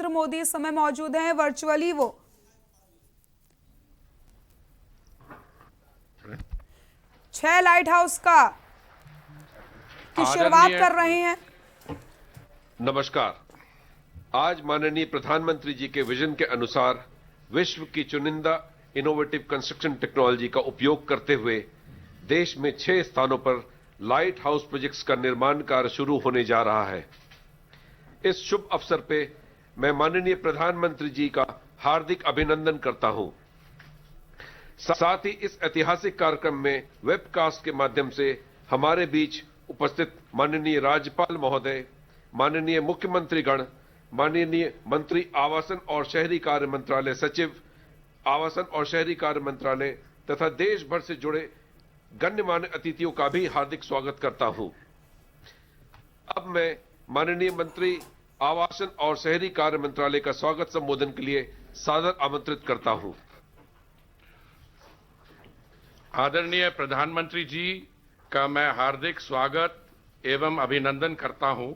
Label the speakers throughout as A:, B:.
A: नरेंद्र मोदी इस समय मौजूद हैं वर्चुअली। वो 6 लाइट हाउस की शुरुआत कर रहे हैं।
B: नमस्कार। आज माननीय प्रधानमंत्री जी के विजन के अनुसार विश्व की चुनिंदा इनोवेटिव कंस्ट्रक्शन टेक्नोलॉजी का उपयोग करते हुए देश में 6 स्थानों पर लाइट हाउस प्रोजेक्ट्स का निर्माण कार्य शुरू होने जा रहा है। इस शुभ अवसर पे मैं माननीय प्रधानमंत्री जी का हार्दिक अभिनंदन करता हूं। साथ ही इस ऐतिहासिक कार्यक्रम में वेबकास्ट के माध्यम से हमारे बीच उपस्थित माननीय राज्यपाल महोदय, माननीय मुख्यमंत्रीगण, माननीय मंत्री आवासन और शहरी कार्य मंत्रालय सचिव, आवासन और शहरी कार्य मंत्रालय तथा देश भर से जुड़े गण्यमान्य अतिथियों का भी हार्दिक स्वागत करता हूं। अब मैं माननीय मंत्री आवासन और शहरी कार्य मंत्रालय का स्वागत संबोधन के लिए सादर आमंत्रित करता हूं।
C: आदरणीय प्रधानमंत्री जी का मैं हार्दिक स्वागत एवं अभिनंदन करता हूं।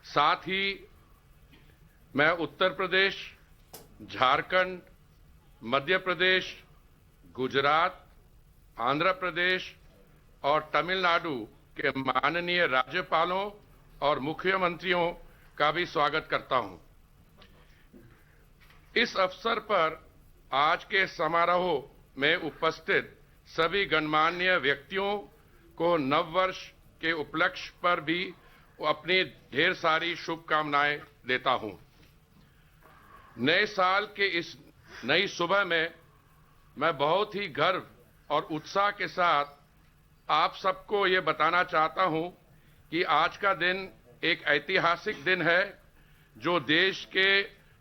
C: साथ ही मैं उत्तर प्रदेश, झारखंड, मध्य प्रदेश, गुजरात, आंध्र प्रदेश और तमिलनाडु के माननीय राज्यपालों और मुख्यमंत्रियों का भी स्वागत करता हूं। इस अवसर पर आज के समारोह में उपस्थित सभी गणमान्य व्यक्तियों को नववर्ष के उपलक्ष्य पर भी अपनी ढेर सारी शुभकामनाएं देता हूं। नए साल के इस नई सुबह में मैं बहुत ही गर्व और उत्साह के साथ आप सबको ये बताना चाहता हूं कि आज का दिन एक ऐतिहासिक दिन है जो देश के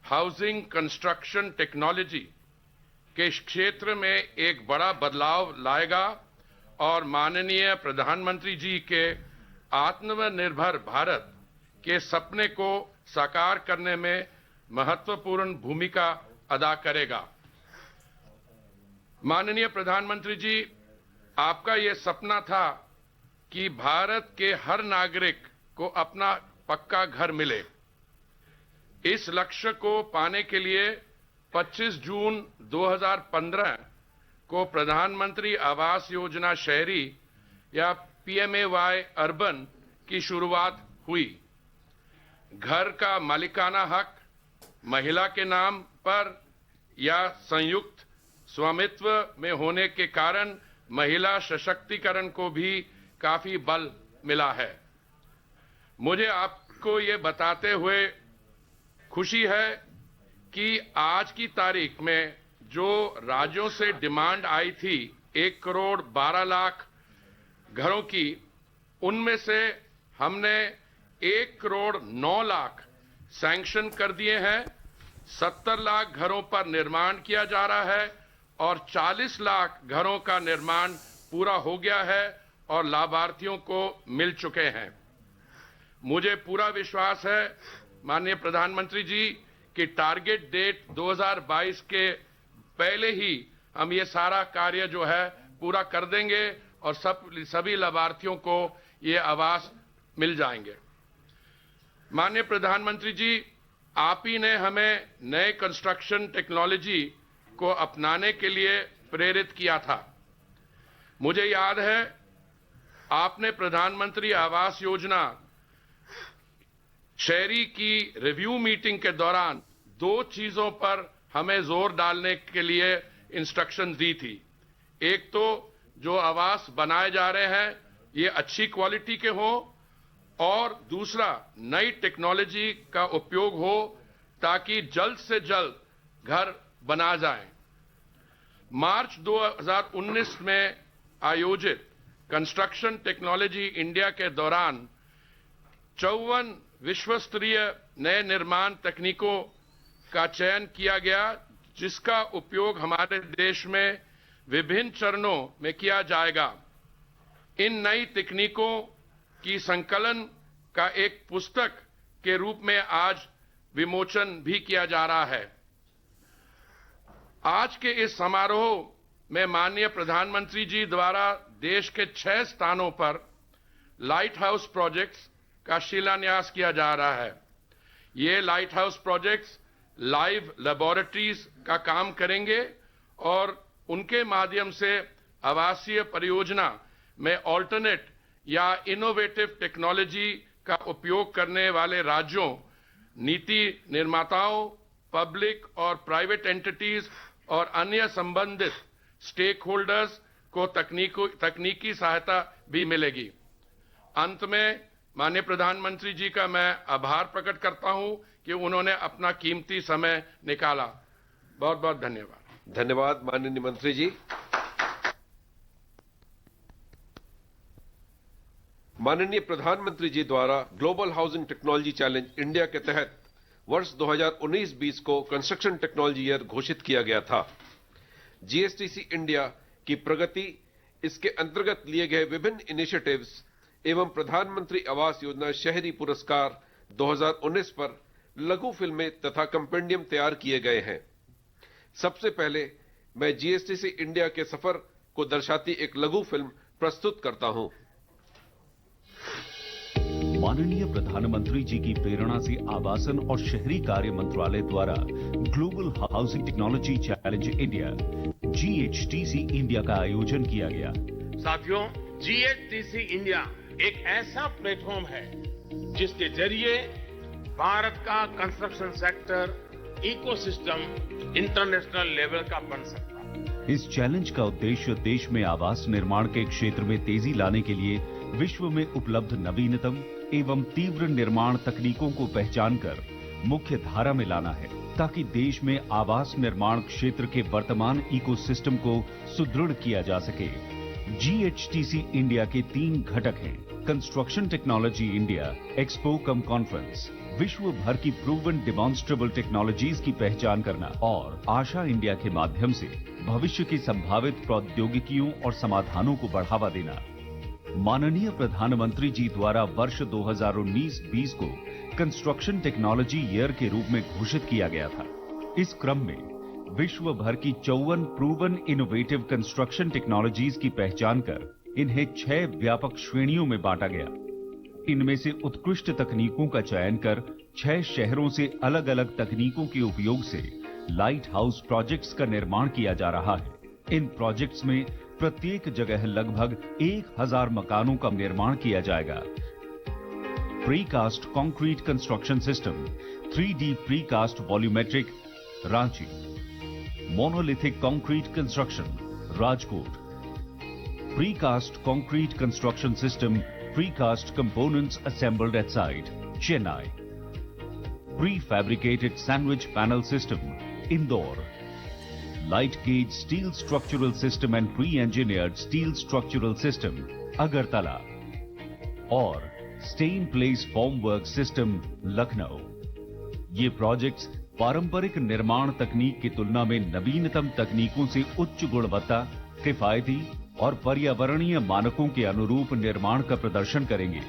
C: हाउसिंग कंस्ट्रक्शन टेक्नोलॉजी के क्षेत्र में एक बड़ा बदलाव लाएगा और माननीय प्रधानमंत्री जी के आत्मनिर्भर भारत के सपने को साकार करने में महत्वपूर्ण भूमिका अदा करेगा। माननीय प्रधानमंत्री जी, आपका ये सपना था कि भारत के हर नागरिक को अपना पक्का घर मिले। इस लक्ष्य को पाने के लिए 25 जून 2015 को प्रधानमंत्री आवास योजना शहरी या PMAY अर्बन की शुरुआत हुई। घर का मालिकाना हक महिला के नाम पर या संयुक्त स्वामित्व में होने के कारण महिला सशक्तिकरण को भी काफी बल मिला है। मुझे आपको ये बताते हुए खुशी है कि आज की तारीख में जो राज्यों से डिमांड आई थी 1 करोड़ 12 लाख घरों की, उनमें से हमने 1 करोड़ 9 लाख सैंक्शन कर दिए हैं। 70 लाख घरों पर निर्माण किया जा रहा है और 40 लाख घरों का निर्माण पूरा हो गया है और लाभार्थियों को मिल चुके हैं। मुझे पूरा विश्वास है माननीय प्रधानमंत्री जी कि टारगेट डेट 2022 के पहले ही हम ये सारा कार्य जो है पूरा कर देंगे और सभी लाभार्थियों को ये आवास मिल जाएंगे। माननीय प्रधानमंत्री जी, आप ही ने हमें नए कंस्ट्रक्शन टेक्नोलॉजी को अपनाने के लिए प्रेरित किया था। मुझे याद है आपने प्रधानमंत्री आवास योजना शहरी की रिव्यू मीटिंग के दौरान 2 चीजों पर हमें जोर डालने के लिए इंस्ट्रक्शन दी थी। एक तो जो आवास बनाए जा रहे हैं ये अच्छी क्वालिटी के हों और दूसरा नई टेक्नोलॉजी का उपयोग हो ताकि जल्द से जल्द घर बना जाए। मार्च 2019 में आयोजित कंस्ट्रक्शन टेक्नोलॉजी इंडिया के दौरान 54 विश्व स्तरीय नए निर्माण तकनीकों का चयन किया गया जिसका उपयोग हमारे देश में विभिन्न चरणों में किया जाएगा। इन नई तकनीकों की संकलन का एक पुस्तक के रूप में आज विमोचन भी किया जा रहा है। आज के इस समारोह में माननीय प्रधानमंत्री जी द्वारा देश के 6 स्थानों पर लाइट हाउस प्रोजेक्ट्स का शिलान्यास किया जा रहा है। ये light house projects live laboratories का काम करेंगे और उनके माध्यम से आवासीय परियोजना में ऑल्टरनेट या इनोवेटिव टेक्नोलॉजी का उपयोग करने वाले राज्यों, नीति निर्माताओं, पब्लिक और प्राइवेट एंटिटीज और अन्य संबंधित स्टेक होल्डर्स को तकनीकी सहायता भी मिलेगी। अंत में माननीय प्रधानमंत्री जी का मैं आभार प्रकट करता हूं कि उन्होंने अपना कीमती समय निकाला। बहुत बहुत धन्यवाद।
B: धन्यवाद माननीय मंत्री जी। माननीय प्रधानमंत्री जी द्वारा global housing technology challenge India के तहत वर्ष 2019-20 को कंस्ट्रक्शन टेक्नोलॉजी ईयर घोषित किया गया था। जीएसटीसी इंडिया की प्रगति, इसके अंतर्गत लिए गए विभिन्न इनिशिएटिव्स एवं प्रधानमंत्री आवास योजना शहरी पुरस्कार 2019 पर लघु फिल्में तथा कंपेंडियम तैयार किए गए हैं। सबसे पहले मैं जीएसटीसी इंडिया के सफर को दर्शाती एक लघु फिल्म प्रस्तुत करता हूं।
D: माननीय प्रधानमंत्री जी की प्रेरणा से आवासन और शहरी कार्य मंत्रालय द्वारा global housing technology challenge India GHTC India का आयोजन किया गया।
E: साथियों, GHTC इंडिया एक ऐसा प्लेटफॉर्म है जिसके जरिए भारत का construction sector ecosystem international level का बन सकता है।
D: इस चैलेंज का उद्देश्य देश में आवास निर्माण के क्षेत्र में तेजी लाने के लिए विश्व में उपलब्ध नवीनतम एवं तीव्र निर्माण तकनीकों को पहचानकर मुख्य धारा में लाना है, ताकि देश में आवास निर्माण क्षेत्र के वर्तमान इकोसिस्टम को सुदृढ़ किया जा सके। GHTC इंडिया के 3 घटक हैं: कंस्ट्रक्शन टेक्नोलॉजी इंडिया एक्सपो कम कॉन्फ्रेंस, विश्व भर की प्रूवन डिमॉन्स्ट्रेबल टेक्नोलॉजीज की पहचान करना और आशा इंडिया के माध्यम से भविष्य की संभावित प्रौद्योगिकियों और समाधानों को बढ़ावा देना। माननीय प्रधानमंत्री जी द्वारा वर्ष 2019-20 को कंस्ट्रक्शन टेक्नोलॉजी ईयर के रूप में घोषित किया गया था। इस क्रम में विश्व भर की 54 प्रूवन इनोवेटिव कंस्ट्रक्शन टेक्नोलॉजीज की पहचान कर इन्हें 6 व्यापक श्रेणियों में बांटा गया। इनमें से उत्कृष्ट तकनीकों का चयन कर 6 शहरों से अलग अलग तकनीकों के उपयोग से लाइट हाउस प्रोजेक्ट्स का निर्माण किया जा रहा है। इन प्रोजेक्ट्स में प्रत्येक जगह लगभग 1000 मकानों का निर्माण किया जाएगा। Precast concrete construction system 3D precast volumetric Ranchi, monolithic concrete construction Rajkot, precast concrete construction system precast components assembled at site Chennai, prefabricated sandwich panel system Indore, light gauge steel structural system and pre-engineered steel structural system Agartala और stain place formwork system Lucknow. ये projects पारंपरिक निर्माण तकनीक की तुलना में नवीनतम तकनीकों से उच्च गुणवत्ता, किफायती और पर्यावरणीय मानकों के अनुरूप निर्माण का प्रदर्शन करेंगे।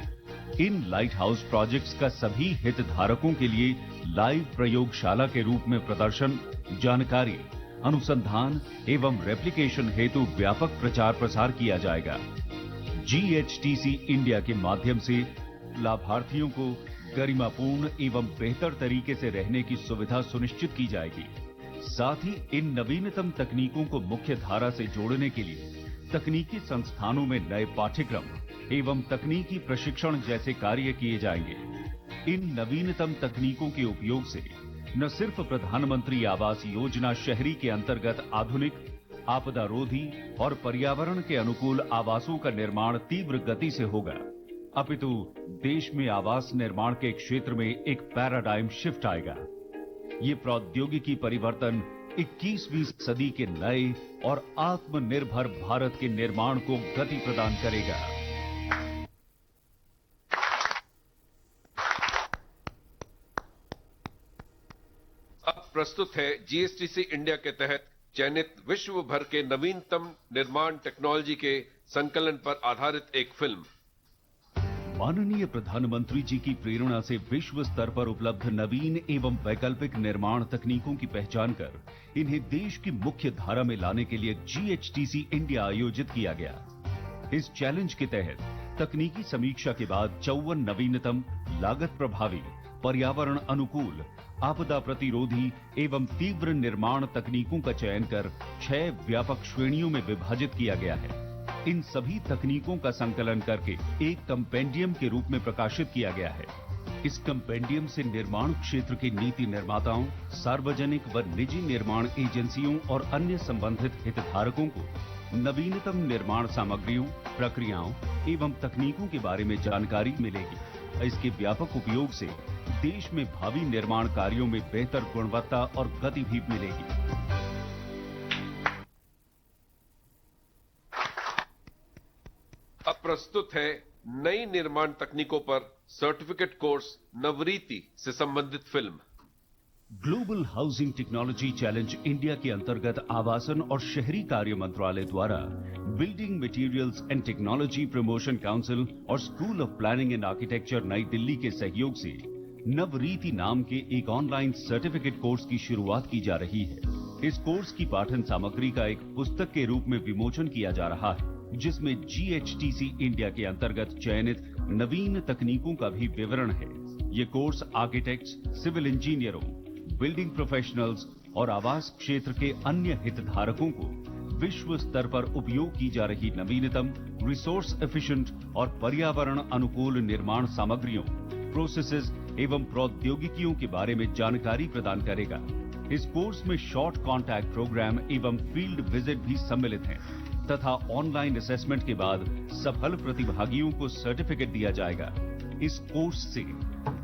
D: इन लाइट हाउस प्रोजेक्ट्स का सभी हितधारकों के लिए लाइव प्रयोगशाला के रूप में प्रदर्शन, जानकारी, अनुसंधान एवं रेप्लिकेशन हेतु व्यापक प्रचार प्रसार किया जाएगा। GHTC इंडिया के माध्यम से लाभार्थियों को गरिमापूर्ण एवं बेहतर तरीके से रहने की सुविधा सुनिश्चित की जाएगी। साथ ही इन नवीनतम तकनीकों को मुख्य धारा से जोड़ने के लिए तकनीकी संस्थानों में नए पाठ्यक्रम एवं तकनीकी प्रशिक्षण जैसे कार्य किए जाएंगे। इन नवीनतम तकनीकों के उपयोग से न सिर्फ प्रधानमंत्री आवास योजना शहरी के अंतर्गत आधुनिक, आपदारोधी और पर्यावरण के अनुकूल आवासों का निर्माण तीव्र गति से होगा, अपितु देश में आवास निर्माण के क्षेत्र में एक पैराडाइम शिफ्ट आएगा। ये प्रौद्योगिकी परिवर्तन 21वीं सदी के नए और आत्मनिर्भर भारत के निर्माण को गति प्रदान करेगा।
B: प्रस्तुत है जीएसटीसी इंडिया के तहत चयनित विश्व भर के नवीनतम निर्माण टेक्नोलॉजी के संकलन पर आधारित एक फिल्म।
D: माननीय प्रधानमंत्री जी की प्रेरणा से विश्व स्तर पर उपलब्ध नवीन एवं वैकल्पिक निर्माण तकनीकों की पहचान कर इन्हें देश की मुख्य धारा में लाने के लिए GHTC इंडिया आयोजित किया गया। इस चैलेंज के तहत तकनीकी समीक्षा के बाद 54 नवीनतम, लागत प्रभावी पर्यावरण अनुकूल, आपदा प्रतिरोधी एवं तीव्र निर्माण तकनीकों का चयन कर 6 व्यापक श्रेणियों में विभाजित किया गया है। इन सभी तकनीकों का संकलन करके एक कंपेंडियम के रूप में प्रकाशित किया गया है। इस कंपेंडियम से निर्माण क्षेत्र के नीति निर्माताओं, सार्वजनिक व निजी निर्माण एजेंसियों और अन्य संबंधित हितधारकों को नवीनतम निर्माण सामग्रियों, प्रक्रियाओं एवं तकनीकों के बारे में जानकारी मिलेगी। इसके व्यापक उपयोग से देश में भावी निर्माण कार्यों में बेहतर गुणवत्ता और गति भी मिलेगी।
B: अब प्रस्तुत है नई निर्माण तकनीकों पर सर्टिफिकेट कोर्स नवरीति से संबंधित फिल्म।
D: Global housing technology challenge India के अंतर्गत आवासन और शहरी कार्य मंत्रालय द्वारा building materials and technology promotion council और school of planning and architecture नई दिल्ली के सहयोग से नवरीति नाम के एक ऑनलाइन सर्टिफिकेट कोर्स की शुरुआत की जा रही है। इस कोर्स की पाठन सामग्री का एक पुस्तक के रूप में विमोचन किया जा रहा है, जिसमें GHTC इंडिया के अंतर्गत चयनित नवीन तकनीकों का भी विवरण है। ये कोर्स आर्किटेक्ट्स, सिविल इंजीनियरों, बिल्डिंग प्रोफेशनल्स और आवास क्षेत्र के अन्य हितधारकों को विश्व स्तर पर उपयोग की जा रही नवीनतम, रिसोर्स एफिशिएंट और पर्यावरण अनुकूल निर्माण सामग्रियों, प्रोसेसेस एवं प्रौद्योगिकियों के बारे में जानकारी प्रदान करेगा। इस कोर्स में शॉर्ट कॉन्टैक्ट प्रोग्राम एवं फील्ड विजिट भी सम्मिलित हैं तथा ऑनलाइन असेसमेंट के बाद सफल प्रतिभागियों को सर्टिफिकेट दिया जाएगा। इस कोर्स से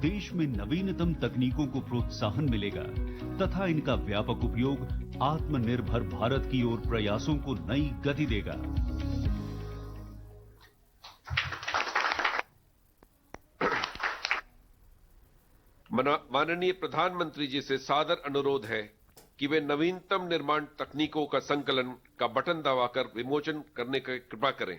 D: देश में नवीनतम तकनीकों को प्रोत्साहन मिलेगा तथा इनका व्यापक उपयोग आत्मनिर्भर भारत की ओर प्रयासों को नई गति देगा।
B: माननीय प्रधानमंत्री जी से सादर अनुरोध है कि वे नवीनतम निर्माण तकनीकों का संकलन का बटन दबाकर विमोचन करने की कृपा करें।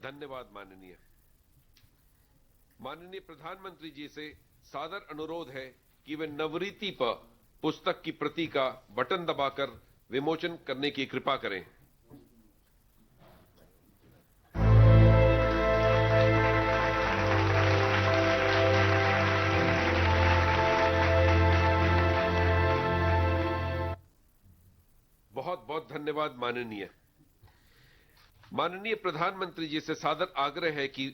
B: धन्यवाद माननीय प्रधानमंत्री जी से सादर अनुरोध है कि वे नवरीति पर पुस्तक की प्रति का बटन दबाकर विमोचन करने की कृपा करें। बहुत बहुत धन्यवाद माननीय प्रधानमंत्री जी से सादर आग्रह है कि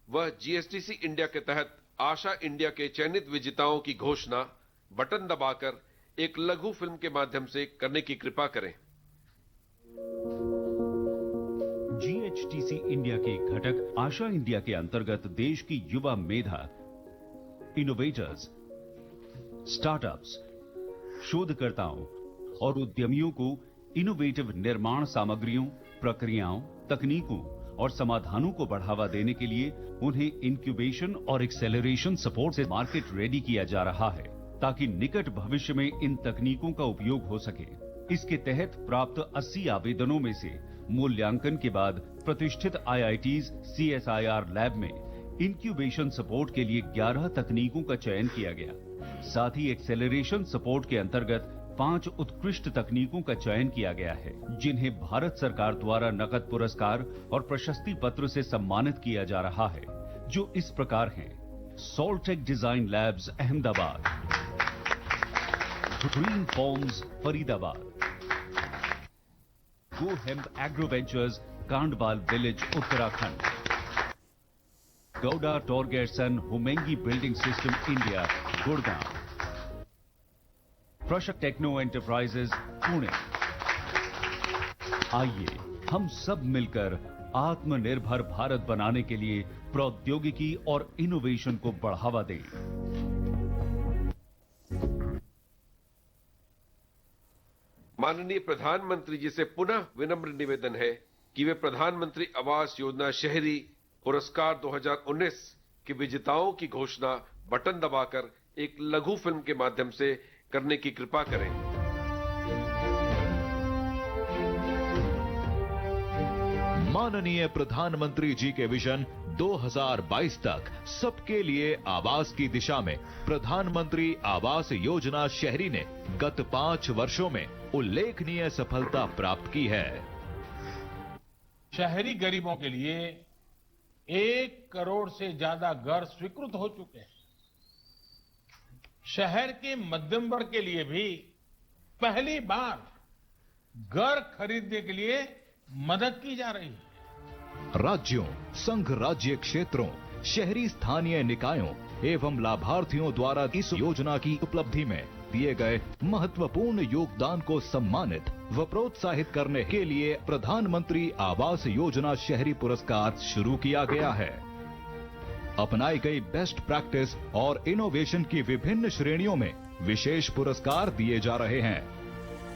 B: वह GHTC इंडिया के तहत आशा इंडिया के चयनित विजेताओं की घोषणा बटन दबाकर एक लघु फिल्म के माध्यम से करने की कृपा करें।
D: GHTC इंडिया के एक घटक आशा इंडिया के अंतर्गत देश की युवा मेधा, इनोवेटर्स, स्टार्टअप्स, शोधकर्ताओं और उद्यमियों को इनोवेटिव निर्माण सामग्रियों, प्रक्रियाओं, तकनीकों और समाधानों को बढ़ावा देने के लिए उन्हें इंक्यूबेशन और एक्सेलरेशन सपोर्ट से मार्केट रेडी किया जा रहा है ताकि निकट भविष्य में इन तकनीकों का उपयोग हो सके। इसके तहत प्राप्त 80 आवेदनों में से मूल्यांकन के बाद प्रतिष्ठित IITs CSIR लैब में इंक्यूबेशन सपोर्ट के लिए 11 तकनीकों का चयन किया गया। साथ ही एक्सेलरेशन सपोर्ट के अंतर्गत 5 उत्कृष्ट तकनीकों का चयन किया गया है, जिन्हें भारत सरकार द्वारा नकद पुरस्कार और प्रशस्ति पत्र से सम्मानित किया जा रहा है, जो इस प्रकार हैं: Soltech design labs Ahmedabad, green forms Faridabad, go hemp agro ventures Kandwal village Uttarakhand, गौडा टॉर्गेसन होमेंगी building system India Gurgaon, Prashak techno enterprises Pune. आइए हम सब मिलकर आत्मनिर्भर भारत बनाने के लिए प्रौद्योगिकी और इनोवेशन को बढ़ावा दें।
B: माननीय प्रधानमंत्री जी से पुनः विनम्र निवेदन है कि वे प्रधानमंत्री आवास योजना शहरी पुरस्कार 2019 के विजेताओं की घोषणा बटन दबाकर एक लघु फिल्म के माध्यम से करने की कृपा करें।
F: माननीय प्रधानमंत्री जी के विजन 2022 तक सबके लिए आवास की दिशा में प्रधानमंत्री आवास योजना शहरी ने गत 5 वर्षों में उल्लेखनीय सफलता प्राप्त की है।
G: शहरी गरीबों के लिए 1 करोड़ से ज्यादा घर स्वीकृत हो चुके हैं। शहर के मध्यम वर्ग के लिए भी पहली बार घर खरीदने के लिए मदद की जा रही है।
F: राज्यों, संघ राज्य क्षेत्रों, शहरी स्थानीय निकायों एवं लाभार्थियों द्वारा इस योजना की उपलब्धि में दिए गए महत्वपूर्ण योगदान को सम्मानित व प्रोत्साहित करने के लिए प्रधानमंत्री आवास योजना शहरी पुरस्कार शुरू किया गया है। अपनाई गई बेस्ट प्रैक्टिस और इनोवेशन की विभिन्न श्रेणियों में विशेष पुरस्कार दिए जा रहे हैं।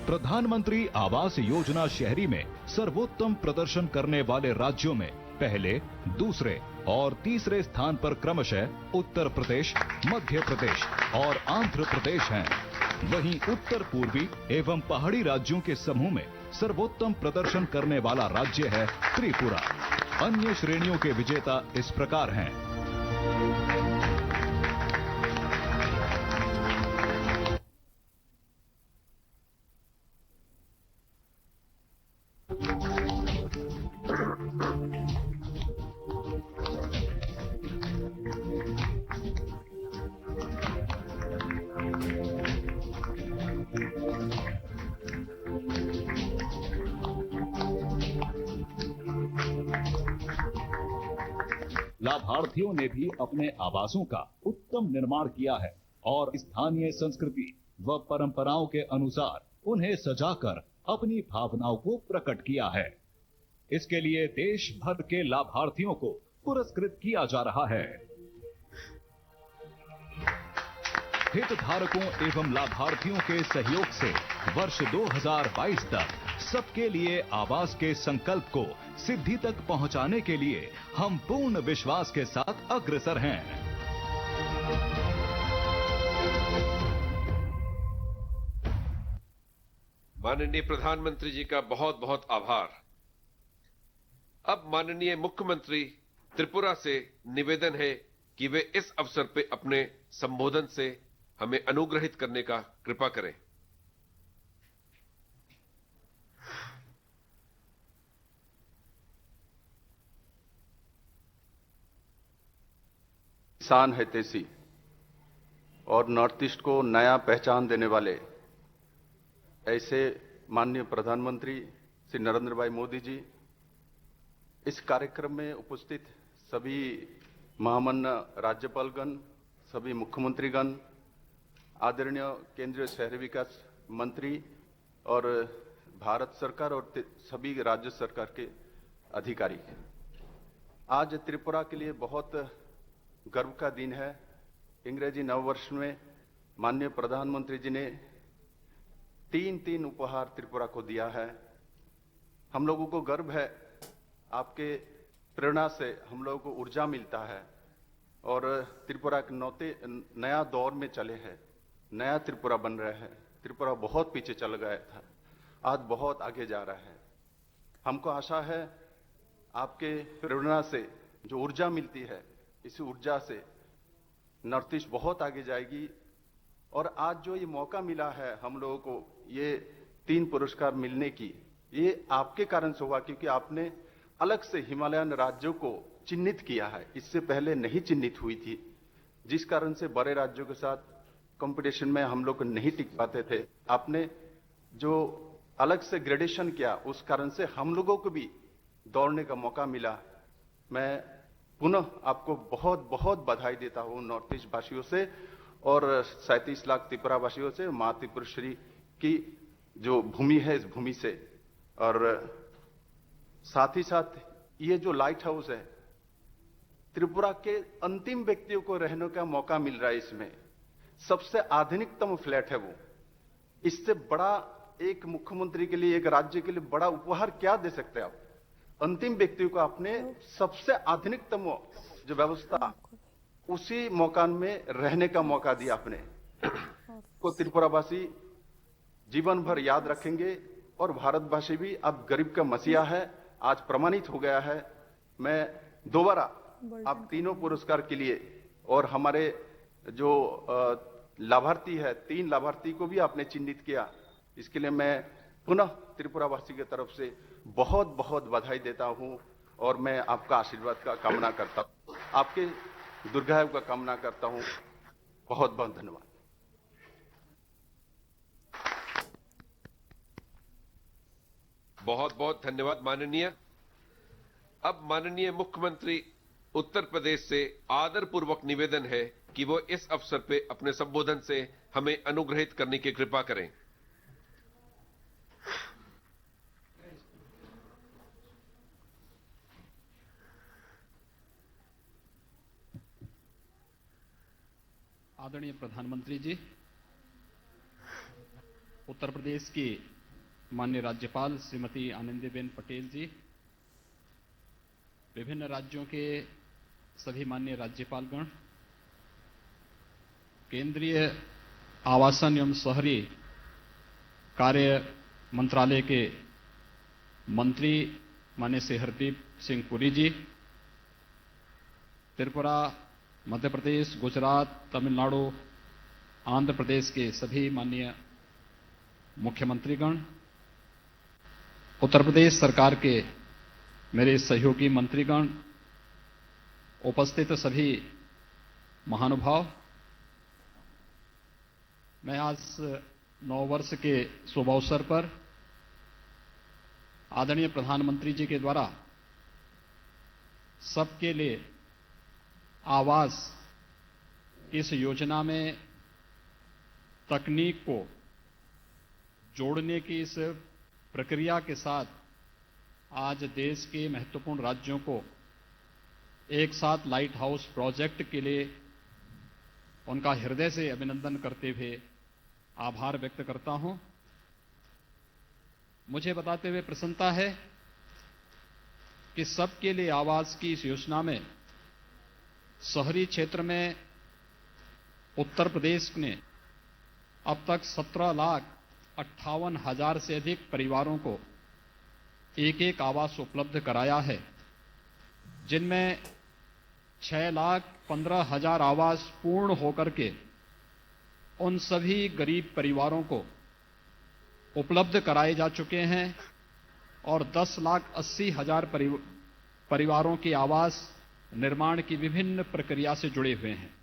F: प्रधानमंत्री आवास योजना शहरी में सर्वोत्तम प्रदर्शन करने वाले राज्यों में पहले, दूसरे और तीसरे स्थान पर क्रमशः उत्तर प्रदेश, मध्य प्रदेश और आंध्र प्रदेश हैं। वहीं उत्तर पूर्वी एवं पहाड़ी राज्यों के समूह में सर्वोत्तम प्रदर्शन करने वाला राज्य है त्रिपुरा। अन्य श्रेणियों के विजेता इस प्रकार हैं। लाभार्थियों ने भी अपने आवासों का उत्तम निर्माण किया है और स्थानीय संस्कृति व परंपराओं के अनुसार उन्हें सजाकर अपनी भावनाओं को प्रकट किया है। इसके लिए देश भर के लाभार्थियों को पुरस्कृत किया जा रहा है। हितधारकों एवं लाभार्थियों के सहयोग से वर्ष 2022 तक सबके लिए आवास के संकल्प को सिद्धि तक पहुंचाने के लिए हम पूर्ण विश्वास के साथ अग्रसर हैं।
B: माननीय प्रधानमंत्री जी का बहुत बहुत आभार। अब माननीय मुख्यमंत्री त्रिपुरा से निवेदन है कि वे इस अवसर पे अपने संबोधन से हमें अनुग्रहित करने का कृपा करें।
H: किसान हितैषी और नॉर्थ ईस्ट को नया पहचान देने वाले ऐसे माननीय प्रधानमंत्री श्री नरेंद्र भाई मोदी जी, इस कार्यक्रम में उपस्थित सभी महामान्य राज्यपालगण, सभी मुख्यमंत्रीगण, आदरणीय केंद्रीय शहरी विकास मंत्री और भारत सरकार और सभी राज्य सरकार के अधिकारी, आज त्रिपुरा के लिए बहुत गर्व का दिन है। अंग्रेजी नववर्ष में माननीय प्रधानमंत्री जी ने तीन उपहार त्रिपुरा को दिया है। हम लोगों को गर्व है, आपके प्रेरणा से हम लोगों को ऊर्जा मिलता है और त्रिपुरा एक नया दौर में चले हैं, नया त्रिपुरा बन रहा है। त्रिपुरा बहुत पीछे चल गया था, आज बहुत आगे जा रहा है। हमको आशा है आपके प्रेरणा से जो ऊर्जा मिलती है, इसी ऊर्जा से नॉर्थ ईस्ट बहुत आगे जाएगी। और आज जो ये मौका मिला है हम लोगों को ये 3 पुरस्कार मिलने की, ये आपके कारण से हुआ क्योंकि आपने अलग से हिमालयन राज्यों को चिन्हित किया है। इससे पहले नहीं चिन्हित हुई थी, जिस कारण से बड़े राज्यों के साथ कंपटीशन में हम लोग नहीं टिक पाते थे। आपने जो अलग से ग्रेडेशन किया, उस कारण से हम लोगों को भी दौड़ने का मौका मिला। मैं पुनः आपको बहुत बहुत बधाई देता हूं नॉर्थ ईस्ट वासियों से और 37 लाख त्रिपुरा वासियों से, मां त्रिपुरेश्वरी की जो भूमि है इस भूमि से। और साथ ही साथ ये जो लाइट हाउस है, त्रिपुरा के अंतिम व्यक्तियों को रहने का मौका मिल रहा है। इसमें सबसे आधुनिकतम फ्लैट है वो। इससे बड़ा एक मुख्यमंत्री के लिए, एक राज्य के लिए बड़ा उपहार क्या दे सकते हैं आप? अंतिम व्यक्तियों को आपने सबसे आधुनिकतम जो व्यवस्था, उसी मकान में रहने का मौका दिया आपने। को त्रिपुरावासी जीवन भर याद रखेंगे और भारतवासी भी अब गरीब का मसीहा है, आज प्रमाणित हो गया है। मैं दोबारा आप तीनों पुरस्कार के लिए और हमारे जो लाभार्थी है, 3 लाभार्थी को भी आपने चिन्हित किया, इसके लिए मैं पुनः त्रिपुरा वासी की तरफ से बहुत बहुत बधाई देता हूं और मैं आपका आशीर्वाद का कामना करता हूं, आपके दीर्घायु का कामना करता हूं। बहुत बहुत धन्यवाद।
B: बहुत बहुत धन्यवाद माननीय। अब माननीय मुख्यमंत्री उत्तर प्रदेश से आदरपूर्वक निवेदन है कि वो इस अवसर पे अपने संबोधन से हमें अनुग्रहित करने की कृपा करें।
I: आदरणीय प्रधानमंत्री जी, उत्तर प्रदेश की माननीय राज्यपाल श्रीमती आनंदीबेन पटेल जी, विभिन्न राज्यों के सभी माननीय राज्यपालगण, केंद्रीय आवासन एवं शहरी कार्य मंत्रालय के मंत्री माननीय श्री हरदीप सिंह पुरी जी, त्रिपुरा, मध्य प्रदेश, गुजरात, तमिलनाडु, आंध्र प्रदेश के सभी माननीय मुख्यमंत्रीगण, उत्तर प्रदेश सरकार के मेरे सहयोगी मंत्रीगण, उपस्थित सभी महानुभाव, मैं आज नव वर्ष के शुभ अवसर पर आदरणीय प्रधानमंत्री जी के द्वारा सबके लिए आवास इस योजना में तकनीक को जोड़ने की इस प्रक्रिया के साथ आज देश के महत्वपूर्ण राज्यों को एक साथ लाइट हाउस प्रोजेक्ट के लिए उनका हृदय से अभिनंदन करते हुए आभार व्यक्त करता हूं। मुझे बताते हुए प्रसन्नता है कि सबके लिए आवास की इस योजना में शहरी क्षेत्र में उत्तर प्रदेश ने अब तक 17,58,000 से अधिक परिवारों को एक एक आवास उपलब्ध कराया है, जिनमें 6,15,000 आवास पूर्ण होकर के उन सभी गरीब परिवारों को उपलब्ध कराए जा चुके हैं और 10,80,000 परिवारों की आवास निर्माण की विभिन्न प्रक्रिया से जुड़े हुए हैं।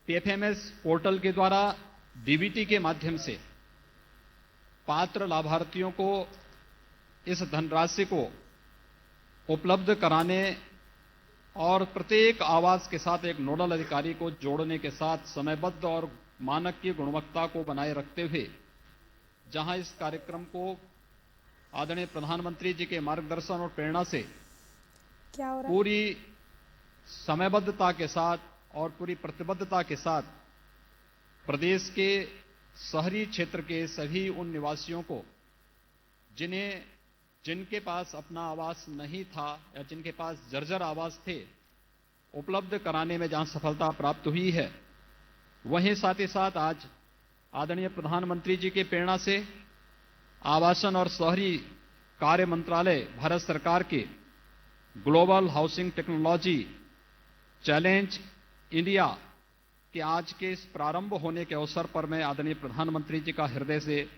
I: पीएफएमएस पोर्टल के द्वारा डीबीटी के माध्यम से पात्र लाभार्थियों को इस धनराशि को उपलब्ध कराने और प्रत्येक आवास के साथ एक नोडल अधिकारी को जोड़ने के साथ समयबद्ध और मानक की गुणवत्ता को बनाए रखते हुए जहां इस कार्यक्रम को आदरणीय प्रधानमंत्री जी के मार्गदर्शन और प्रेरणा से
A: क्या हो रहा है?
I: पूरी समयबद्धता के साथ और पूरी प्रतिबद्धता के साथ प्रदेश के शहरी क्षेत्र के सभी उन निवासियों को जिनके पास अपना आवास नहीं था या जिनके पास जर्जर आवास थे, उपलब्ध कराने में जहां सफलता प्राप्त हुई है, वहीं साथ ही साथ आज आदरणीय प्रधानमंत्री जी की प्रेरणा से आवासन और शहरी कार्य मंत्रालय भारत सरकार के global housing technology challenge India के आज के इस प्रारंभ होने के अवसर पर मैं आदरणीय प्रधानमंत्री जी का हृदय से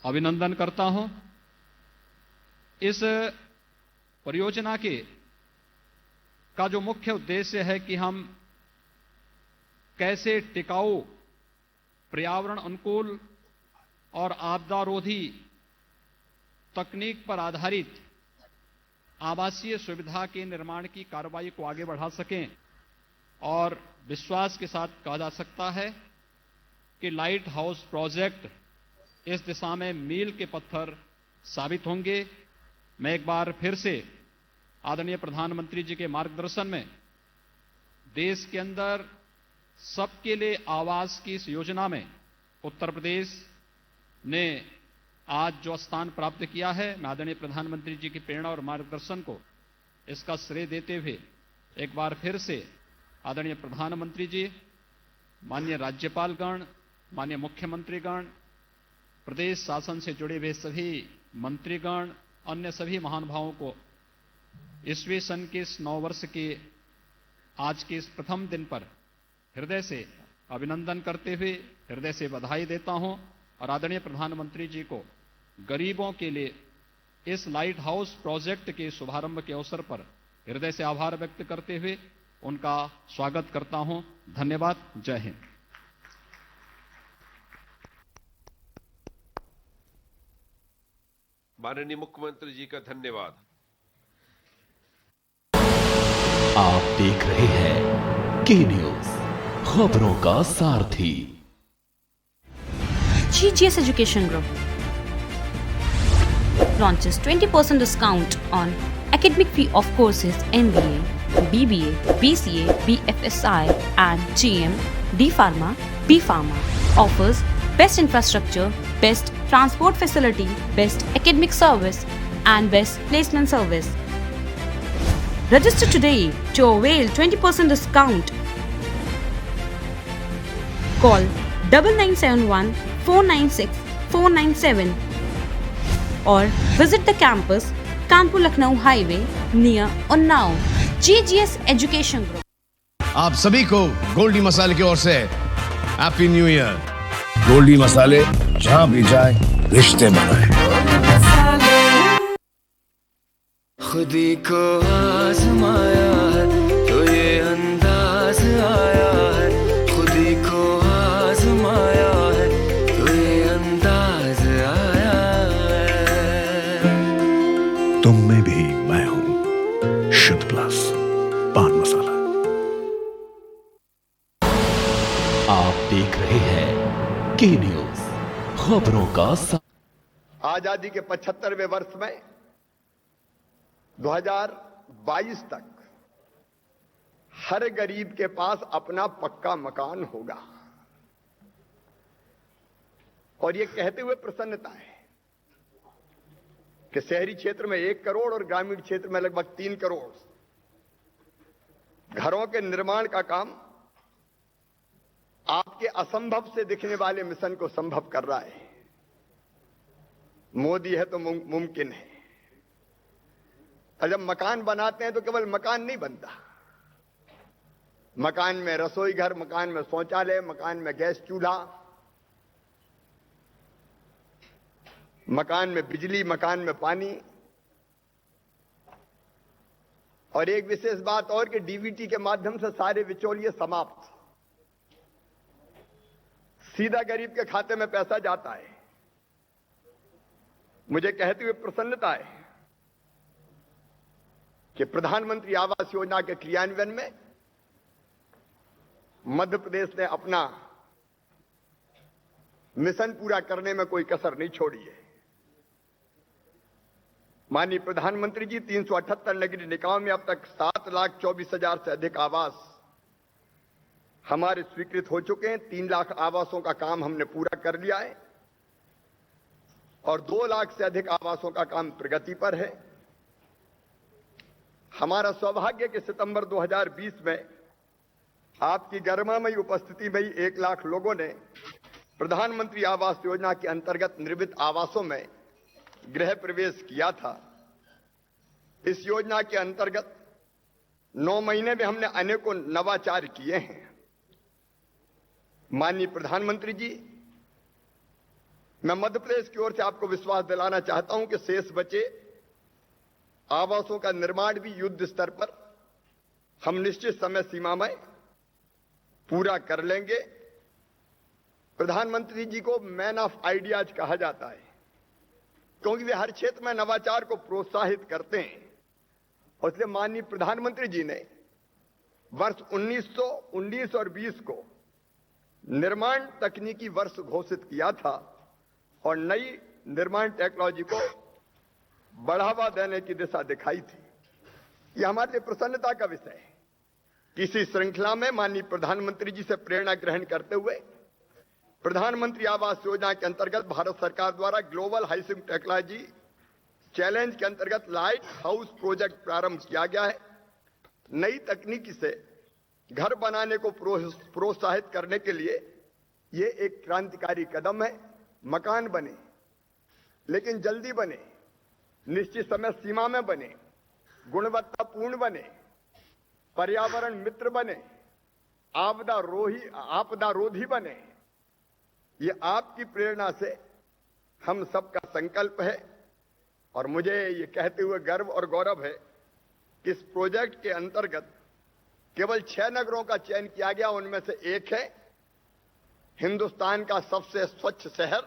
I: अभिनंदन करता हूं। इस परियोजना का जो मुख्य उद्देश्य है कि हम कैसे टिकाऊ, पर्यावरण अनुकूल और आपदारोधी तकनीक पर आधारित आवासीय सुविधा के निर्माण की कार्रवाई को आगे बढ़ा सकें और विश्वास के साथ कहा जा सकता है कि लाइट हाउस प्रोजेक्ट इस दिशा में मील के पत्थर साबित होंगे। मैं एक बार फिर से आदरणीय प्रधानमंत्री जी के मार्गदर्शन में देश के अंदर सबके लिए आवास की इस योजना में उत्तर प्रदेश ने आज जो स्थान प्राप्त किया है, मैं आदरणीय प्रधानमंत्री जी की प्रेरणा और मार्गदर्शन को इसका श्रेय देते हुए एक बार फिर से आदरणीय प्रधानमंत्री जी, माननीय राज्यपालगण, माननीय मुख्यमंत्रीगण, प्रदेश शासन से जुड़े हुए सभी मंत्रीगण, अन्य सभी महानुभावों को ईस्वी सन के इस नववर्ष के आज के इस प्रथम दिन पर हृदय से अभिनंदन करते हुए हृदय से बधाई देता हूं और आदरणीय प्रधानमंत्री जी को गरीबों के लिए इस लाइट हाउस प्रोजेक्ट के शुभारंभ के अवसर पर हृदय से आभार व्यक्त करते हुए उनका स्वागत करता हूं। धन्यवाद। जय हिंद।
B: माननीय मुख्यमंत्री जी का धन्यवाद।
J: आप देख रहे हैं के न्यूज, खबरों का सारथी।
K: GGS Education Group launches 20% discount on academic fee of courses MBA, BBA, BCA, BFSI and GM, D Pharma, B Pharma. Offers best infrastructure, best transport facility, best academic service and best placement service. Register today to avail 20% discount. Call 9971 496 497 or visit the campus Kanpur Lucknow Highway near Unnao. GGS Education Group.
L: आप सभी को गोल्डी मसाले की ओर से happy new year. Goldy मसाले, जहां भी जाए रिश्ते बनाए।
M: खुदी को आजमाया है तो ये अंदाज आया है, खुदी को आजमाया है तो ये अंदाज आया है।
L: तुम में भी मैं हूं, शुद्ध प्लस पान मसाला।
J: आप देख रहे हैं के न्यूज, खबरों का
N: आजादी के 75वें वर्ष में 2022 तक हर गरीब के पास अपना पक्का मकान होगा। और ये कहते हुए प्रसन्नता है कि शहरी क्षेत्र में 1 करोड़ और ग्रामीण क्षेत्र में लगभग 3 करोड़ घरों के निर्माण का काम आपके असंभव से दिखने वाले मिशन को संभव कर रहा है। मोदी है तो मुमकिन है। और जब मकान बनाते हैं तो केवल मकान नहीं बनता, मकान में रसोई घर, मकान में शौचालय, मकान में गैस चूल्हा, मकान में बिजली, मकान में पानी। और एक विशेष बात और कि डीबीटी के माध्यम से सारे बिचौलिए समाप्त, सीधा गरीब के खाते में पैसा जाता है। मुझे कहते हुए प्रसन्नता है कि प्रधानमंत्री आवास योजना के क्रियान्वयन में मध्य प्रदेश ने अपना मिशन पूरा करने में कोई कसर नहीं छोड़ी है। माननीय प्रधानमंत्री जी, 378 नगरीय निकायों में अब तक 7,24,000 से अधिक आवास हमारे स्वीकृत हो चुके हैं। 3 लाख आवासों का काम हमने पूरा कर लिया है और 2 लाख से अधिक आवासों का काम प्रगति पर है। हमारा सौभाग्य कि सितंबर 2020 में आपकी गरिमामयी उपस्थिति में ही 1 लाख लोगों ने प्रधानमंत्री आवास योजना के अंतर्गत निर्मित आवासों में गृह प्रवेश किया था। इस योजना के अंतर्गत 9 महीने में हमने अनेकों नवाचार किए हैं। माननीय प्रधानमंत्री जी, मैं मध्य प्रदेश की ओर से आपको विश्वास दिलाना चाहता हूं कि शेष बचे आवासों का निर्माण भी युद्ध स्तर पर हम निश्चित समय सीमा में पूरा कर लेंगे। प्रधानमंत्री जी को मैन ऑफ आइडियाज कहा जाता है क्योंकि वे हर क्षेत्र में नवाचार को प्रोत्साहित करते हैं। और इसलिए माननीय प्रधानमंत्री जी ने वर्ष 1919 और 20 को निर्माण तकनीकी वर्ष घोषित किया था और नई निर्माण टेक्नोलॉजी को बढ़ावा देने की दिशा दिखाई थी। यह हमारे लिए प्रसन्नता का विषय है। किसी श्रृंखला में माननीय प्रधानमंत्री जी से प्रेरणा ग्रहण करते हुए प्रधानमंत्री आवास योजना के अंतर्गत भारत सरकार द्वारा ग्लोबल हाउसिंग टेक्नोलॉजी चैलेंज के अंतर्गत लाइट हाउस प्रोजेक्ट प्रारंभ किया गया है। नई तकनीकी से घर बनाने को प्रोत्साहित करने के लिए यह एक क्रांतिकारी कदम है। मकान बने लेकिन जल्दी बने, निश्चित समय सीमा में बने, गुणवत्तापूर्ण बने, पर्यावरण मित्र बने, आपदा रोधी बने। ये आपकी प्रेरणा से हम सबका संकल्प है और मुझे ये कहते हुए गर्व और गौरव है कि इस प्रोजेक्ट के अंतर्गत केवल 6 नगरों का चयन किया गया। उनमें से एक है हिंदुस्तान का सबसे स्वच्छ शहर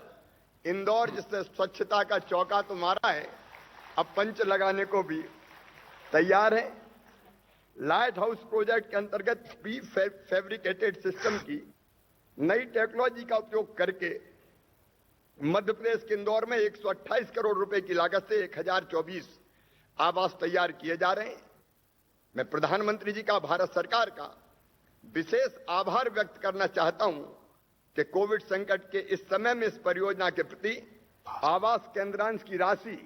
N: इंदौर, जिसने स्वच्छता का चौका तो मारा है, अब पंच लगाने को भी तैयार है। लाइट हाउस प्रोजेक्ट के अंतर्गत प्री फैब्रिकेटेड सिस्टम की नई टेक्नोलॉजी का उपयोग करके मध्य प्रदेश के इंदौर में 128 करोड़ रुपए की लागत से 1024 आवास तैयार किए जा रहे हैं। मैं प्रधानमंत्री जी का, भारत सरकार का विशेष आभार व्यक्त करना चाहता हूं कि कोविड संकट के इस समय में इस परियोजना के प्रति आवास केंद्रांश की राशि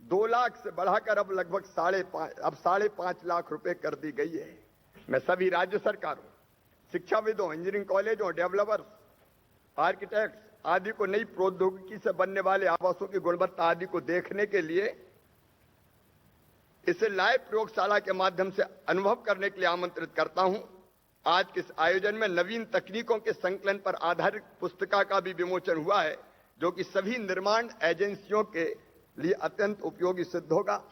N: 2 लाख से बढ़ाकर अब लगभग 5.5 लाख रुपए कर दी गई है। मैं सभी राज्य सरकारों, शिक्षाविदों, इंजीनियरिंग कॉलेजों, डेवलपर्स, आर्किटेक्ट्स आदि को नई प्रौद्योगिकी से बनने वाले आवासों की गुणवत्ता आदि को देखने के लिए इसे लाइव प्रयोगशाला के माध्यम से अनुभव करने के लिए आमंत्रित करता हूं। आज के इस आयोजन में नवीन तकनीकों के संकलन पर आधारित पुस्तिका का भी विमोचन हुआ है, जो कि सभी निर्माण एजेंसियों के लिए अत्यंत उपयोगी सिद्ध होगा।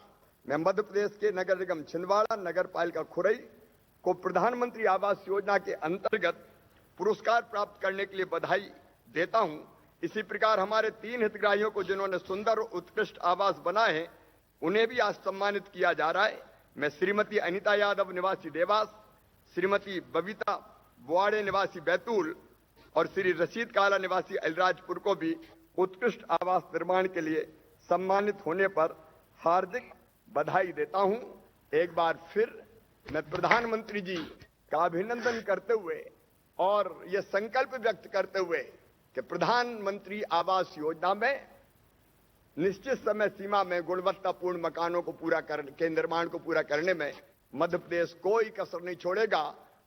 N: मैं मध्य प्रदेश के नगर निगम छिंदवाड़ा, नगर पालिका खुरई को प्रधानमंत्री आवास योजना के अंतर्गत पुरस्कार प्राप्त करने के लिए बधाई देता हूं। इसी प्रकार हमारे 3 हितग्राहियों को जिन्होंने सुंदर और उत्कृष्ट आवास बनाए हैं, उन्हें भी आज सम्मानित किया जा रहा है। मैं श्रीमती अनीता यादव निवासी देवास, श्रीमती बबीता बुआड़े निवासी बैतूल और श्री रशीद काला निवासी अलीराजपुर को भी उत्कृष्ट आवास निर्माण के लिए सम्मानित होने पर हार्दिक बधाई देता हूं। एक बार फिर मैं प्रधानमंत्री जी का अभिनंदन करते हुए और ये संकल्प व्यक्त करते हुए कि प्रधानमंत्री आवास योजना में निश्चित समय सीमा में गुणवत्तापूर्ण मकानों को निर्माण को पूरा करने में मध्य प्रदेश कोई कसर नहीं छोड़ेगा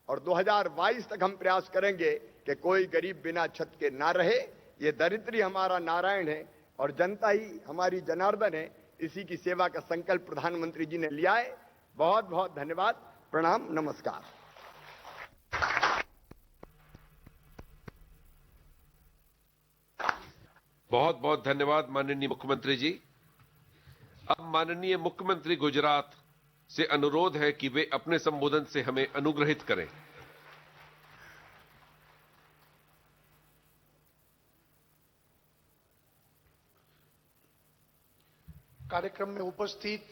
N: और 2022 तक हम प्रयास करेंगे कि कोई गरीब बिना छत के ना रहे। ये दरिद्री हमारा नारायण है और जनता ही हमारी जनार्दन है। इसी की सेवा का संकल्प प्रधानमंत्री जी ने लिया है। बहुत बहुत धन्यवाद, प्रणाम, नमस्कार।
B: बहुत बहुत धन्यवाद माननीय मुख्यमंत्री जी। अब माननीय मुख्यमंत्री गुजरात से अनुरोध है कि वे अपने संबोधन से हमें अनुग्रहित करें।
O: कार्यक्रम में उपस्थित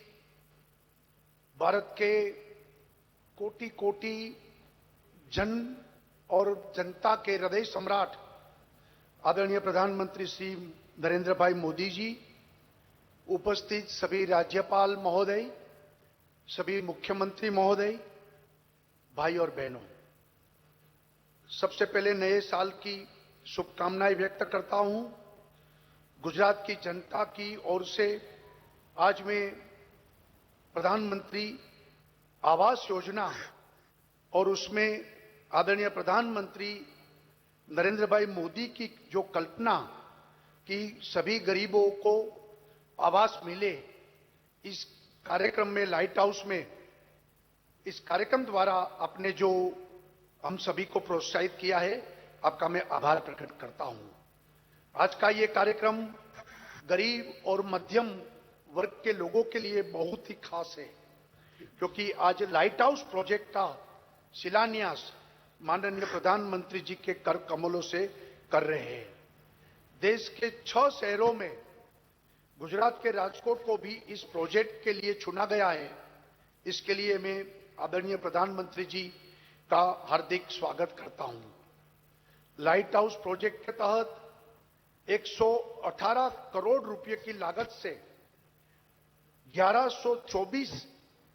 O: भारत के कोटि कोटि जन और जनता के हृदय सम्राट आदरणीय प्रधानमंत्री श्री नरेंद्र भाई मोदी जी, उपस्थित सभी राज्यपाल महोदय, सभी मुख्यमंत्री महोदय, भाई और बहनों, सबसे पहले नए साल की शुभकामनाएं व्यक्त करता हूं। गुजरात की जनता की ओर से आज मैं प्रधानमंत्री आवास योजना और उसमें आदरणीय प्रधानमंत्री नरेंद्र भाई मोदी की जो कल्पना कि सभी गरीबों को आवास मिले, इस कार्यक्रम में, लाइट हाउस में, इस कार्यक्रम द्वारा आपने जो हम सभी को प्रोत्साहित किया है, आपका मैं आभार प्रकट करता हूं। आज का ये कार्यक्रम गरीब और मध्यम वर्ग के लोगों के लिए बहुत ही खास है, क्योंकि आज लाइट हाउस प्रोजेक्ट का शिलान्यास माननीय प्रधानमंत्री जी के कर कमलों से कर रहे हैं। देश के 6 शहरों में गुजरात के राजकोट को भी इस प्रोजेक्ट के लिए चुना गया है। इसके लिए मैं आदरणीय प्रधानमंत्री जी का हार्दिक स्वागत करता हूं। लाइट हाउस प्रोजेक्ट के तहत 118 करोड़ रुपए की लागत से 1124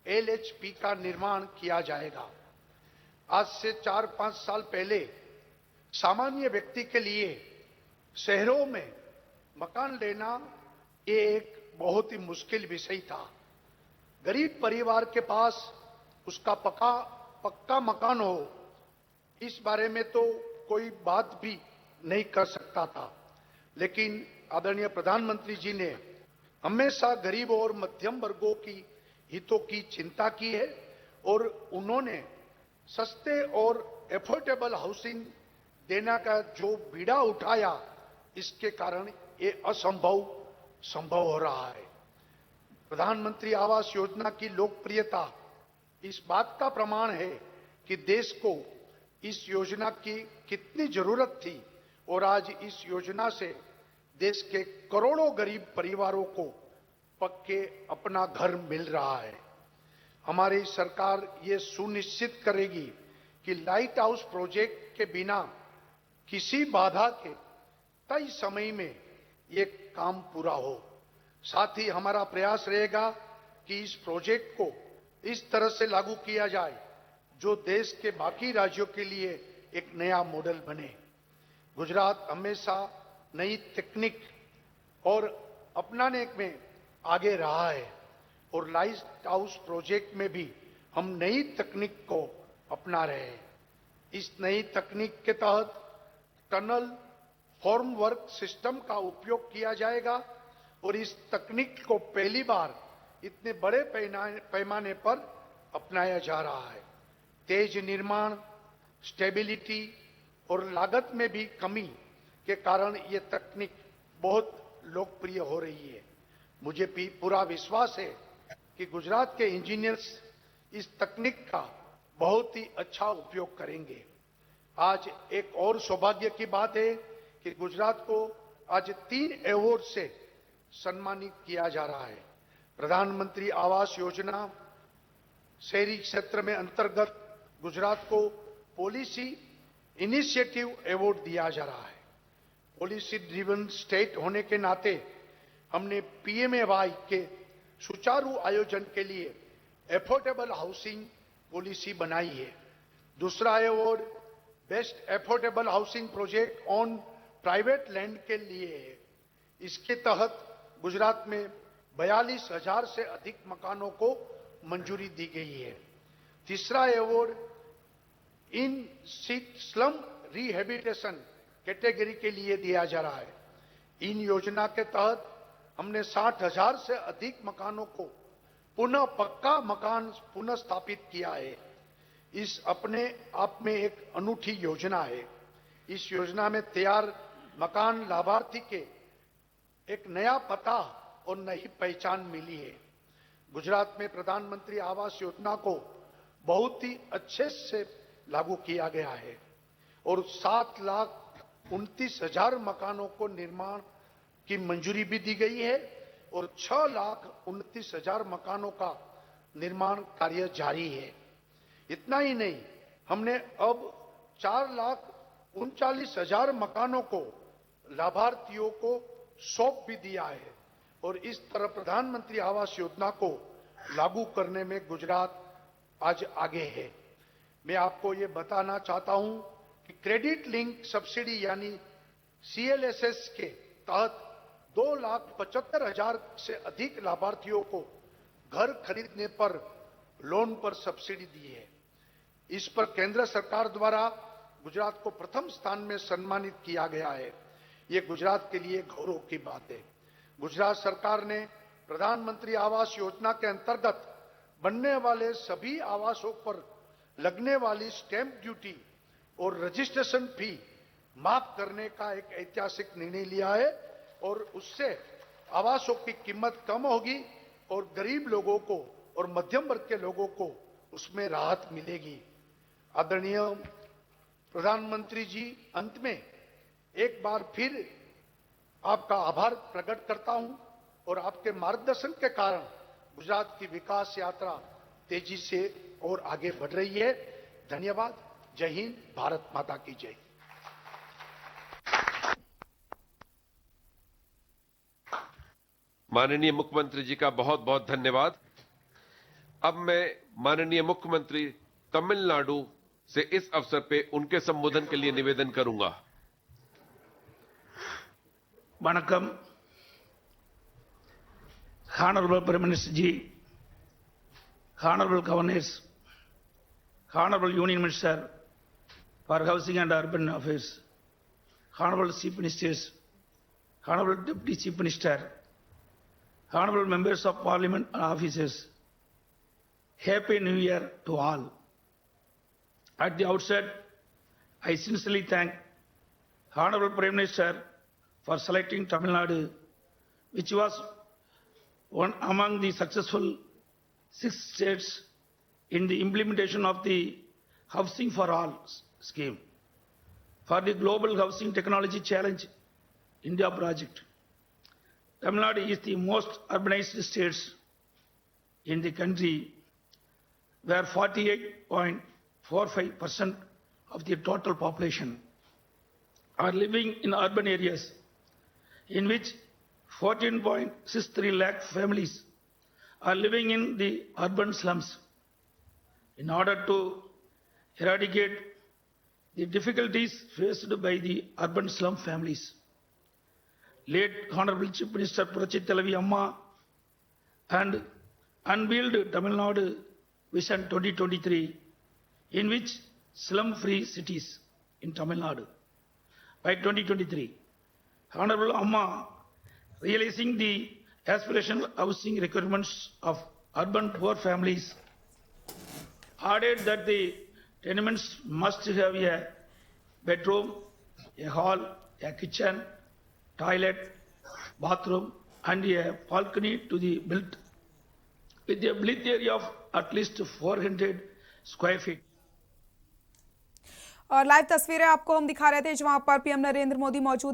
O: LHP का निर्माण किया जाएगा। आज से 4-5 साल पहले सामान्य व्यक्ति के लिए शहरों में मकान लेना ये एक बहुत ही मुश्किल विषय था। गरीब परिवार के पास उसका पक्का मकान हो, इस बारे में तो कोई बात भी नहीं कर सकता था। लेकिन आदरणीय प्रधानमंत्री जी ने हमेशा गरीब और मध्यम वर्गों की हितों की चिंता की है और उन्होंने सस्ते और एफोर्डेबल हाउसिंग देने का जो बीड़ा उठाया, इसके कारण ये असंभव संभव हो रहा है। प्रधानमंत्री आवास योजना की लोकप्रियता इस बात का प्रमाण है कि देश को इस योजना की कितनी जरूरत थी और आज इस योजना से देश के करोड़ों गरीब परिवारों को पक्के अपना घर मिल रहा है। हमारी सरकार ये सुनिश्चित करेगी कि लाइट हाउस प्रोजेक्ट के बिना किसी बाधा के तय समय में ये काम पूरा हो। साथ ही हमारा प्रयास रहेगा कि इस प्रोजेक्ट को इस तरह से लागू किया जाए जो देश के बाकी राज्यों के लिए एक नया मॉडल बने। गुजरात हमेशा नई तकनीक और अपनाने में आगे रहा है और लाइट हाउस प्रोजेक्ट में भी हम नई तकनीक को अपना रहे हैं। इस नई तकनीक के तहत टनल फॉर्म वर्क सिस्टम का उपयोग किया जाएगा और इस तकनीक को पहली बार इतने बड़े पैमाने पर अपनाया जा रहा है। तेज निर्माण, स्टेबिलिटी और लागत में भी कमी के कारण ये तकनीक बहुत लोकप्रिय हो रही है। मुझे भी पूरा विश्वास है कि गुजरात के इंजीनियर्स इस तकनीक का बहुत ही अच्छा उपयोग करेंगे। आज एक और सौभाग्य की बात है कि गुजरात को आज 3 अवार्ड से सम्मानित किया जा रहा है। प्रधानमंत्री आवास योजना शहरी क्षेत्र में अंतर्गत गुजरात को पॉलिसी इनिशिएटिव अवार्ड दिया जा रहा है। पॉलिसी ड्रिवन स्टेट होने के नाते हमने पीएमएवाई के सुचारू आयोजन के लिए एफोर्डेबल हाउसिंग पॉलिसी बनाई है। दूसरा award best affordable housing project on private land के लिए है। इसके तहत गुजरात में 42,000 से अधिक मकानों को मंजूरी दी गई है। तीसरा award in slum rehabilitation category के लिए दिया जा रहा है। इन योजना के तहत हमने 60,000 से अधिक मकानों को पुनः पक्का मकान पुनः स्थापित किया है। इस अपने आप में एक अनूठी योजना है। इस योजना में तैयार मकान लाभार्थी के एक नया पता और नई पहचान मिली है। गुजरात में प्रधानमंत्री आवास योजना को बहुत ही अच्छे से लागू किया गया है और 7,29,000 मकानों को निर्माण की मंजूरी भी दी गई है और 6,29,000 मकानों का निर्माण कार्य जारी है। इतना ही नहीं, हमने अब 4,39,000 मकानों को लाभार्थियों को सौंप भी दिया है और इस तरह प्रधानमंत्री आवास योजना को लागू करने में गुजरात आज आगे है। मैं आपको ये बताना चाहता हूं कि क्रेडिट लिंक सब्सिडी यानी CLSS के तहत 2,75,000 से अधिक लाभार्थियों को घर खरीदने पर लोन पर सब्सिडी दी है। इस पर केंद्र सरकार द्वारा गुजरात को प्रथम स्थान में सम्मानित किया गया है। ये गुजरात के लिए गौरव की बात है। गुजरात सरकार ने प्रधानमंत्री आवास योजना के अंतर्गत बनने वाले सभी आवासों पर लगने वाली स्टैंप ड्यूटी और रजिस्ट्रेशन फी माफ करने का एक ऐतिहासिक निर्णय लिया है और उससे आवासों की कीमत कम होगी और गरीब लोगों को और मध्यम वर्ग के लोगों को उसमें राहत मिलेगी। आदरणीय प्रधानमंत्री जी, अंत में एक बार फिर आपका आभार प्रकट करता हूं और आपके मार्गदर्शन के कारण गुजरात की विकास यात्रा तेजी से और आगे बढ़ रही है। धन्यवाद। जय हिंद। भारत माता की जय।
B: माननीय मुख्यमंत्री जी का बहुत बहुत धन्यवाद। अब मैं माननीय मुख्यमंत्री तमिलनाडु से इस अवसर पे उनके संबोधन के लिए निवेदन करूंगा।
P: वणक्कम। Honorable Prime Minister Ji, Honorable Governors, Honorable Union Minister for Housing and Urban Affairs, Honorable Chief Ministers, Honorable Deputy Chief Minister, honorable members of parliament and officers, Happy New Year to all. At the outset, I sincerely thank Honorable Prime Minister for selecting Tamil Nadu, which was one among the successful 6 states in the implementation of the Housing for All scheme for the Global Housing Technology Challenge India project. Tamil Nadu is the most urbanized state in the country, where 48.45% of the total population are living in urban areas, in which 14.63 lakh families are living in the urban slums. In order to eradicate the difficulties faced by the urban slum families, late Honorable Chief Minister Purachi Telavi Amma and unveiled Tamil Nadu Vision 2023, in which slum-free cities in Tamil Nadu by 2023. Honorable Amma, realizing the aspirational housing requirements of urban poor families, added that the tenements must have a bedroom, a hall, a kitchen, toilet, bathroom, and a balcony to be built with a built area of at least 400 square feet.
A: और live तस्वीरें आपको हम दिखा रहे थे जहां पर PM Narendra Modi मौजूद